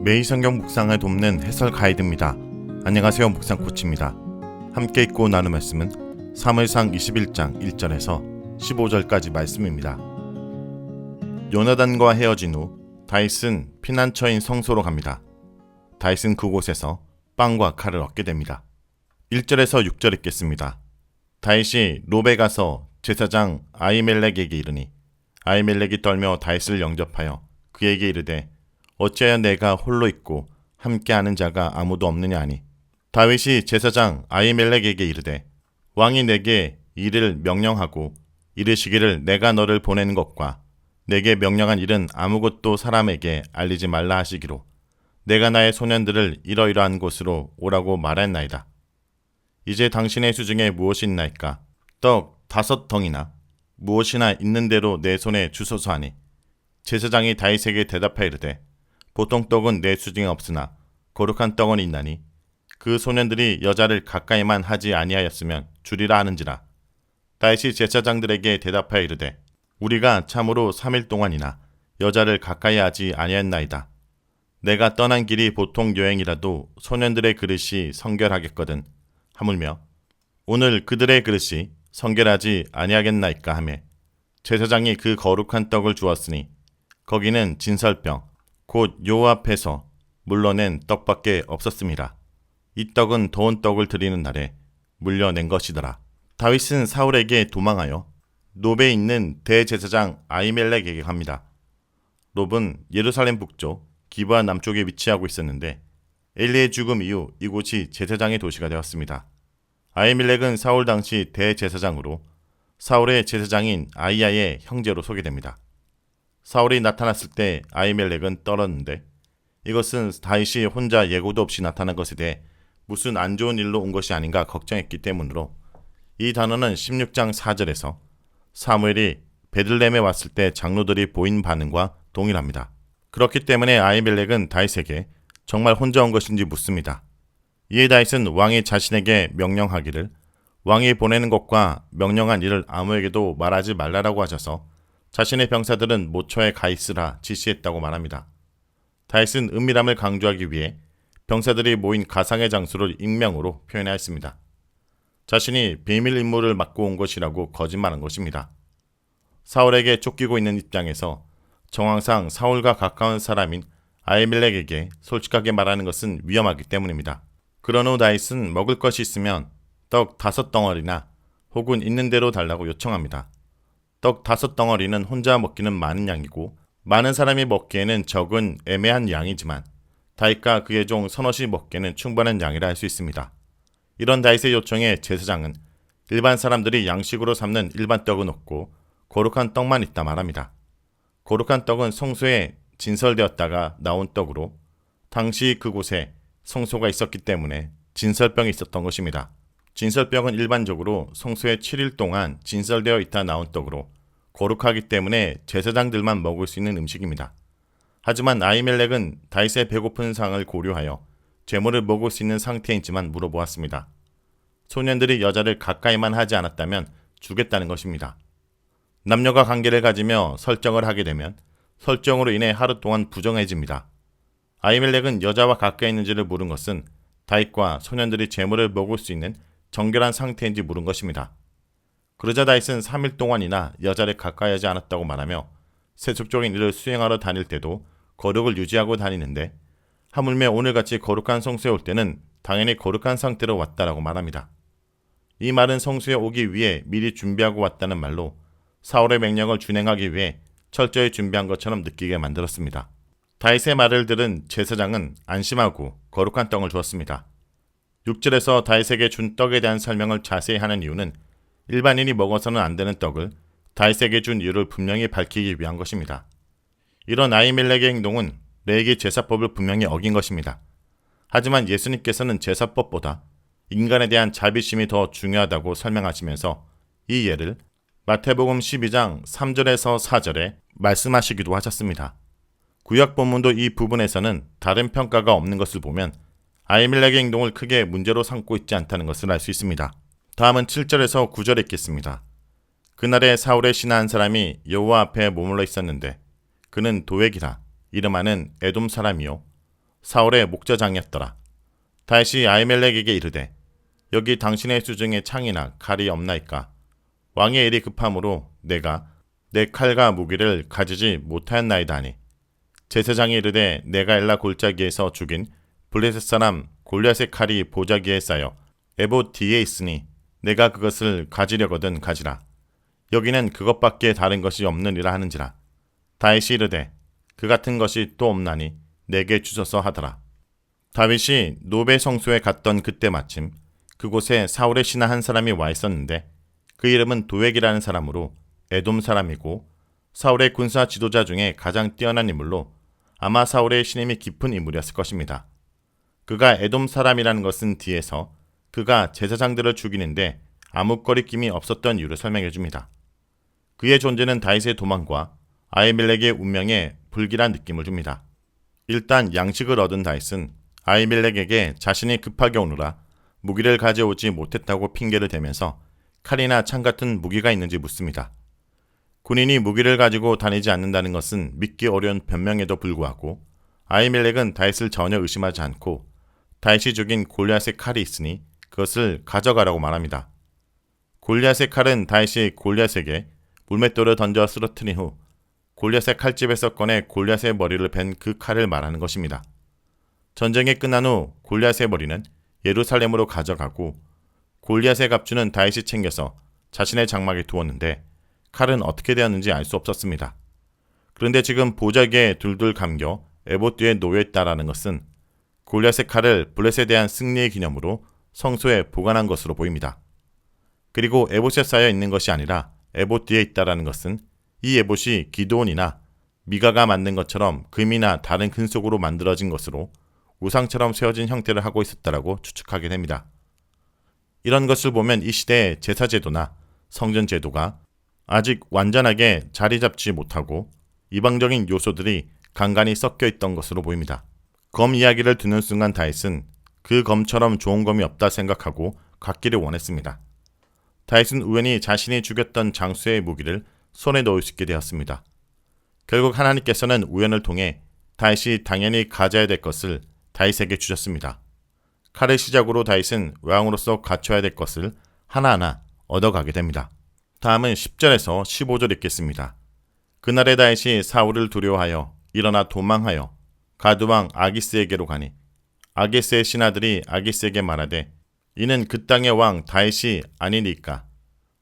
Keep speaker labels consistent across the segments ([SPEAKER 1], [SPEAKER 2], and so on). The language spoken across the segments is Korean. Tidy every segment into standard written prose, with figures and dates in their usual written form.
[SPEAKER 1] 매일 성경 묵상을 돕는 해설 가이드입니다. 안녕하세요, 묵상 코치입니다. 함께 읽고 나눌 말씀은 사무엘상 21장 1절에서 15절까지 말씀입니다. 요나단과 헤어진 후 다윗은 피난처인 성소로 갑니다. 다윗은 그곳에서 빵과 칼을 얻게 됩니다. 1절에서 6절 읽겠습니다. 다윗이 롭에 가서 제사장 아히멜렉에게 이르니 아히멜렉이 떨며 다윗을 영접하여 그에게 이르되 어찌하여 내가 홀로 있고 함께하는 자가 아무도 없느냐 하니 다윗이 제사장 아히멜렉에게 이르되 왕이 내게 이를 명령하고 이르시기를 내가 너를 보내는 것과 내게 명령한 일은 아무것도 사람에게 알리지 말라 하시기로 내가 나의 소년들을 이러이러한 곳으로 오라고 말했나이다. 이제 당신의 수중에 무엇이 있나이까? 떡 5덩이나 무엇이나 있는 대로 내 손에 주소서 하니 제사장이 다윗에게 대답하여 이르되 보통 떡은 내 수중에 없으나 거룩한 떡은 있나니 그 소년들이 여자를 가까이만 하지 아니하였으면 주리라 하는지라. 다윗이 제사장들에게 대답하여 이르되 우리가 참으로 3일 동안이나 여자를 가까이 하지 아니하였나이다. 내가 떠난 길이 보통 여행이라도 소년들의 그릇이 성결하겠거든 하물며 오늘 그들의 그릇이 성결하지 아니하겠나이까 하매 제사장이 그 거룩한 떡을 주었으니 거기는 진설병 곧 요앞에서 물러낸 떡밖에 없었습니다. 이 떡은 더운 떡을 드리는 날에 물려낸 것이더라. 다윗은 사울에게 도망하여 롭에 있는 대제사장 아히멜렉에게 갑니다. 롭은 예루살렘 북쪽 기브아 남쪽에 위치하고 있었는데 엘리의 죽음 이후 이곳이 제사장의 도시가 되었습니다. 아히멜렉은 사울 당시 대제사장으로 사울의 제사장인 아히야의 형제로 소개됩니다. 사울이 나타났을 때 아히멜렉은 떨었는데 이것은 다윗이 혼자 예고도 없이 나타난 것에 대해 무슨 안 좋은 일로 온 것이 아닌가 걱정했기 때문으로 이 단어는 16장 4절에서 사무엘이 베들레헴에 왔을 때 장로들이 보인 반응과 동일합니다. 그렇기 때문에 아히멜렉은 다윗에게 정말 혼자 온 것인지 묻습니다. 이에 다윗은 왕이 자신에게 명령하기를 왕이 보내는 것과 명령한 일을 아무에게도 말하지 말라라고 하셔서 자신의 병사들은 모처에 가 있으라 지시했다고 말합니다. 다윗은 은밀함을 강조하기 위해 병사들이 모인 가상의 장소를 익명으로 표현하였습니다. 자신이 비밀 임무를 맡고 온 것이라고 거짓말한 것입니다. 사울에게 쫓기고 있는 입장에서 정황상 사울과 가까운 사람인 아히멜렉에게 솔직하게 말하는 것은 위험하기 때문입니다. 그런 후 다윗은 먹을 것이 있으면 떡 5덩어리나 혹은 있는 대로 달라고 요청합니다. 떡 5덩어리는 혼자 먹기는 많은 양이고 많은 사람이 먹기에는 적은 애매한 양이지만 다윗과 그의 종 서넛이 먹기에는 충분한 양이라 할 수 있습니다. 이런 다윗의 요청에 제사장은 일반 사람들이 양식으로 삼는 일반 떡은 없고 거룩한 떡만 있다 말합니다. 거룩한 떡은 성소에 진설되었다가 나온 떡으로 당시 그곳에 성소가 있었기 때문에 진설병이 있었던 것입니다. 진설병은 일반적으로 성소에 7일 동안 진설되어 있다 나온 떡으로 거룩하기 때문에 제사장들만 먹을 수 있는 음식입니다. 하지만 아히멜렉은 다윗의 배고픈 상을 고려하여 제물을 먹을 수 있는 상태인지만 물어보았습니다. 소년들이 여자를 가까이만 하지 않았다면 주겠다는 것입니다. 남녀가 관계를 가지며 설정을 하게 되면 설정으로 인해 하루 동안 부정해집니다. 아히멜렉은 여자와 가까이 있는지를 물은 것은 다윗과 소년들이 제물을 먹을 수 있는 정결한 상태인지 물은 것입니다. 그러자 다윗은 3일 동안이나 여자를 가까이 하지 않았다고 말하며 세속적인 일을 수행하러 다닐 때도 거룩을 유지하고 다니는데 하물며 오늘같이 거룩한 성소에 올 때는 당연히 거룩한 상태로 왔다라고 말합니다. 이 말은 성소에 오기 위해 미리 준비하고 왔다는 말로 사울의 명령을 준행하기 위해 철저히 준비한 것처럼 느끼게 만들었습니다. 다윗의 말을 들은 제사장은 안심하고 거룩한 떡을 주었습니다. 6절에서 다윗에게 준 떡에 대한 설명을 자세히 하는 이유는 일반인이 먹어서는 안 되는 떡을 다윗에게 준 이유를 분명히 밝히기 위한 것입니다. 이런 아히멜렉의 행동은 레위기 제사법을 분명히 어긴 것입니다. 하지만 예수님께서는 제사법보다 인간에 대한 자비심이 더 중요하다고 설명하시면서 이 예를 마태복음 12장 3절에서 4절에 말씀하시기도 하셨습니다. 구약 본문도 이 부분에서는 다른 평가가 없는 것을 보면 아히멜렉의 행동을 크게 문제로 삼고 있지 않다는 것을 알 수 있습니다. 다음은 7절에서 9절 읽겠습니다. 그날에 사울의 신하 한 사람이 여호와 앞에 머물러 있었는데 그는 도액이라 이름하는 에돔 사람이요 사울의 목자장이었더라. 다윗이 아히멜렉에게 이르되 여기 당신의 수중에 창이나 칼이 없나이까? 왕의 일이 급함으로 내가 내 칼과 무기를 가지지 못하였나이다 하니 제사장이 이르되 내가 엘라 골짜기에서 죽인 블레셋 사람 골리앗의 칼이 보자기에 쌓여 에봇 뒤에 있으니 내가 그것을 가지려거든 가지라. 여기는 그것밖에 다른 것이 없느니라 하는지라. 다윗이 이르되 그 같은 것이 또 없나니 내게 주소서 하더라. 다윗이 노베 성소에 갔던 그때 마침 그곳에 사울의 신하 한 사람이 와 있었는데 그 이름은 도액이라는 사람으로 에돔 사람이고 사울의 군사 지도자 중에 가장 뛰어난 인물로 아마 사울의 신임이 깊은 인물이었을 것입니다. 그가 에돔 사람이라는 것은 뒤에서 그가 제사장들을 죽이는데 아뭇거리낌이 없었던 이유를 설명해 줍니다. 그의 존재는 다윗의 도망과 아히멜렉의 운명에 불길한 느낌을 줍니다. 일단 양식을 얻은 다윗은 아히멜렉에게 자신이 급하게 오느라 무기를 가져오지 못했다고 핑계를 대면서 칼이나 창 같은 무기가 있는지 묻습니다. 군인이 무기를 가지고 다니지 않는다는 것은 믿기 어려운 변명에도 불구하고 아히멜렉은 다윗을 전혀 의심하지 않고 다윗이 죽인 골리앗의 칼이 있으니 그것을 가져가라고 말합니다. 골리앗의 칼은 다윗이 골리앗에게 물맷돌을 던져 쓰러뜨린 후 골리앗의 칼집에서 꺼내 골리앗의 머리를 벤 그 칼을 말하는 것입니다. 전쟁이 끝난 후 골리앗의 머리는 예루살렘으로 가져가고 골리앗의 갑주는 다윗이 챙겨서 자신의 장막에 두었는데 칼은 어떻게 되었는지 알 수 없었습니다. 그런데 지금 보자기에 둘둘 감겨 에봇 뒤에 놓여 있다라는 것은 골리앗의 칼을 블레셋에 대한 승리의 기념으로 성소에 보관한 것으로 보입니다. 그리고 에봇에 쌓여 있는 것이 아니라 에봇 뒤에 있다라는 것은 이 에봇이 기드온이나 미가가 만든 것처럼 금이나 다른 금속으로 만들어진 것으로 우상처럼 세워진 형태를 하고 있었다라고 추측하게 됩니다. 이런 것을 보면 이 시대의 제사제도나 성전제도가 아직 완전하게 자리 잡지 못하고 이방적인 요소들이 간간히 섞여 있던 것으로 보입니다. 검 이야기를 듣는 순간 다윗은 그 검처럼 좋은 검이 없다 생각하고 갖기를 원했습니다. 다윗은 우연히 자신이 죽였던 장수의 무기를 손에 넣을 수 있게 되었습니다. 결국 하나님께서는 우연을 통해 다윗이 당연히 가져야 될 것을 다윗에게 주셨습니다. 칼을 시작으로 다윗은 왕으로서 갖춰야 될 것을 하나하나 얻어가게 됩니다. 다음은 10절에서 15절 읽겠습니다. 그날에 다윗이 사울을 두려워하여 일어나 도망하여 가드왕 아기스에게로 가니 아기스의 신하들이 아기스에게 말하되 이는 그 땅의 왕 다윗이 아니니까.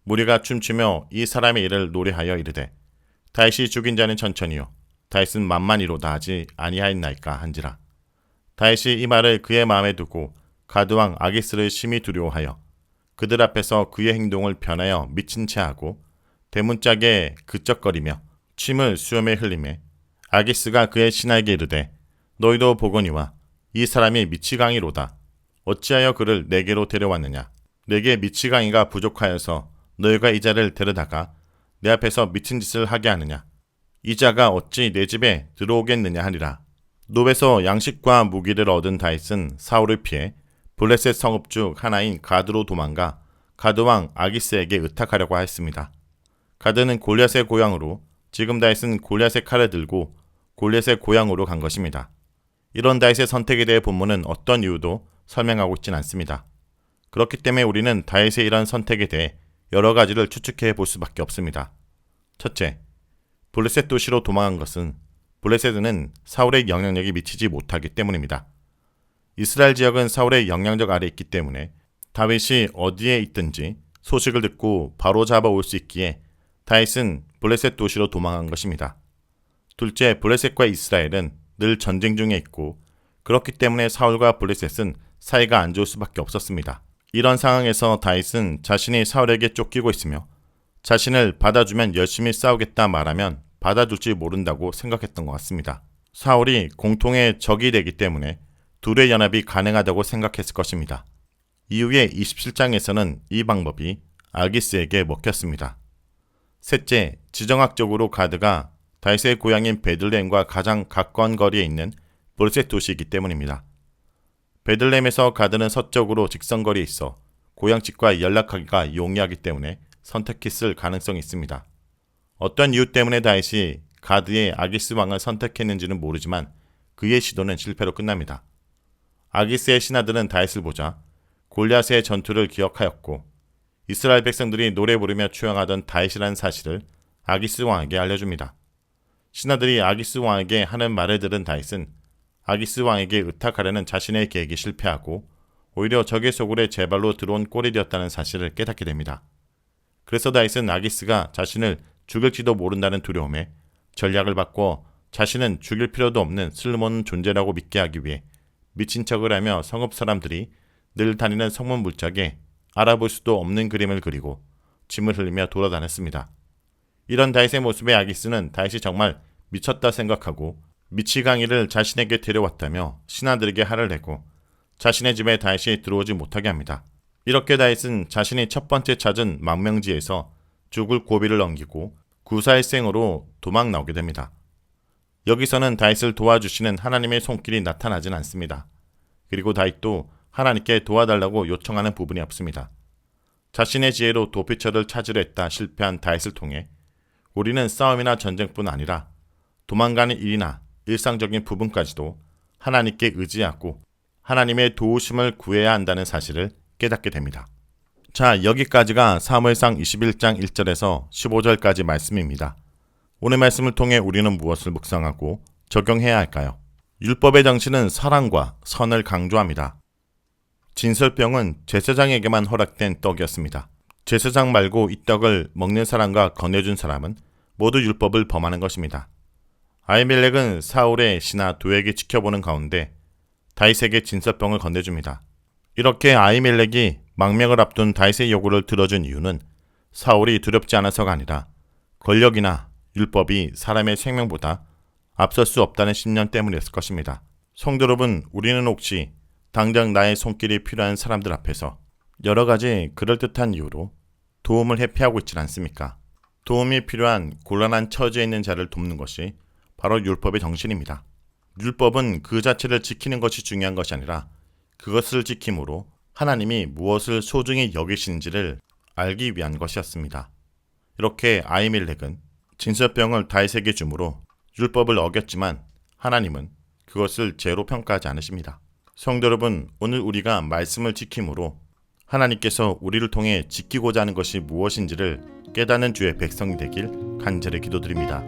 [SPEAKER 1] 무리가 춤추며 이 사람의 일을 노래하여 이르되 다윗이 죽인 자는 천천히요 다윗은 만만히로다 하지 아니하였나이까 한지라. 다윗이 이 말을 그의 마음에 두고 가드왕 아기스를 심히 두려워하여 그들 앞에서 그의 행동을 변하여 미친 채 하고 대문짝에 그쩍거리며 침을 수염에 흘리매 아기스가 그의 신하에게 이르되 너희도 보거니와 이 사람이 미치광이로다. 어찌하여 그를 내게로 데려왔느냐. 내게 미치광이가 부족하여서 너희가 이 자를 데려다가 내 앞에서 미친 짓을 하게 하느냐. 이 자가 어찌 내 집에 들어오겠느냐 하니라. 노베에서 양식과 무기를 얻은 다윗은 사울을 피해 블레셋 성읍 중 하나인 가드로 도망가 가드왕 아기스에게 의탁하려고 하였습니다. 가드는 골리앗의 고향으로 지금 다윗은 골리앗의 칼을 들고 골리앗의 고향으로 간 것입니다. 이런 다윗의 선택에 대해 본문은 어떤 이유도 설명하고 있진 않습니다. 그렇기 때문에 우리는 다윗의 이런 선택에 대해 여러 가지를 추측해 볼 수밖에 없습니다. 첫째, 블레셋 도시로 도망한 것은 블레셋은 사울의 영향력이 미치지 못하기 때문입니다. 이스라엘 지역은 사울의 영향력 아래 있기 때문에 다윗이 어디에 있든지 소식을 듣고 바로 잡아올 수 있기에 다윗은 블레셋 도시로 도망한 것입니다. 둘째, 블레셋과 이스라엘은 늘 전쟁 중에 있고 그렇기 때문에 사울과 블레셋은 사이가 안 좋을 수밖에 없었습니다. 이런 상황에서 다윗은 자신이 사울에게 쫓기고 있으며 자신을 받아주면 열심히 싸우겠다 말하면 받아줄지 모른다고 생각했던 것 같습니다. 사울이 공통의 적이 되기 때문에 둘의 연합이 가능하다고 생각했을 것입니다. 이후에 27장에서는 이 방법이 아기스에게 먹혔습니다. 셋째, 지정학적으로 가드가 다윗의 고향인 베들레헴과 가장 가까운 거리에 있는 블레셋 도시이기 때문입니다. 베들레헴에서 가드는 서쪽으로 직선거리에 있어 고향집과 연락하기가 용이하기 때문에 선택했을 가능성이 있습니다. 어떤 이유 때문에 다윗이 가드의 아기스 왕을 선택했는지는 모르지만 그의 시도는 실패로 끝납니다. 아기스의 신하들은 다윗을 보자 골리앗의 전투를 기억하였고 이스라엘 백성들이 노래 부르며 추앙하던 다윗이라는 사실을 아기스 왕에게 알려줍니다. 신하들이 아기스 왕에게 하는 말을 들은 다윗은 아기스 왕에게 의탁하려는 자신의 계획이 실패하고 오히려 적의 소굴에 제 발로 들어온 꼴이 되었다는 사실을 깨닫게 됩니다. 그래서 다윗은 아기스가 자신을 죽일지도 모른다는 두려움에 전략을 바꿔 자신은 죽일 필요도 없는 쓸모없는 존재라고 믿게 하기 위해 미친 척을 하며 성읍 사람들이 늘 다니는 성문 물짝에 알아볼 수도 없는 그림을 그리고 침을 흘리며 돌아다녔습니다. 이런 다윗의 모습에 아기스는 다윗이 정말 미쳤다 생각하고 미치광이를 자신에게 데려왔다며 신하들에게 화를 내고 자신의 집에 다윗이 들어오지 못하게 합니다. 이렇게 다윗은 자신이 첫 번째 찾은 망명지에서 죽을 고비를 넘기고 구사일생으로 도망 나오게 됩니다. 여기서는 다윗을 도와주시는 하나님의 손길이 나타나진 않습니다. 그리고 다윗도 하나님께 도와달라고 요청하는 부분이 없습니다. 자신의 지혜로 도피처를 찾으려 했다 실패한 다윗을 통해 우리는 싸움이나 전쟁뿐 아니라 도망가는 일이나 일상적인 부분까지도 하나님께 의지하고 하나님의 도우심을 구해야 한다는 사실을 깨닫게 됩니다. 자, 여기까지가 사무엘상 21장 1절에서 15절까지 말씀입니다. 오늘 말씀을 통해 우리는 무엇을 묵상하고 적용해야 할까요? 율법의 정신은 사랑과 선을 강조합니다. 진설병은 제사장에게만 허락된 떡이었습니다. 제사장 말고 이 떡을 먹는 사람과 건네준 사람은 모두 율법을 범하는 것입니다. 아히멜렉은 사울의 신하 도에게 지켜보는 가운데 다윗에게 진설병을 건네줍니다. 이렇게 아히멜렉이 망명을 앞둔 다윗의 요구를 들어준 이유는 사울이 두렵지 않아서가 아니라 권력이나 율법이 사람의 생명보다 앞설 수 없다는 신념 때문이었을 것입니다. 성도 여러분, 우리는 혹시 당장 나의 손길이 필요한 사람들 앞에서 여러 가지 그럴듯한 이유로 도움을 회피하고 있지 않습니까? 도움이 필요한 곤란한 처지에 있는 자를 돕는 것이 바로 율법의 정신입니다. 율법은 그 자체를 지키는 것이 중요한 것이 아니라 그것을 지킴으로 하나님이 무엇을 소중히 여기시는지를 알기 위한 것이었습니다. 이렇게 아히멜렉은 진설병을 다윗에게 주므로 율법을 어겼지만 하나님은 그것을 죄로 평가하지 않으십니다. 성도 여러분, 오늘 우리가 말씀을 지킴으로 하나님께서 우리를 통해 지키고자 하는 것이 무엇인지를 깨닫는 주의 백성이 되길 간절히 기도드립니다.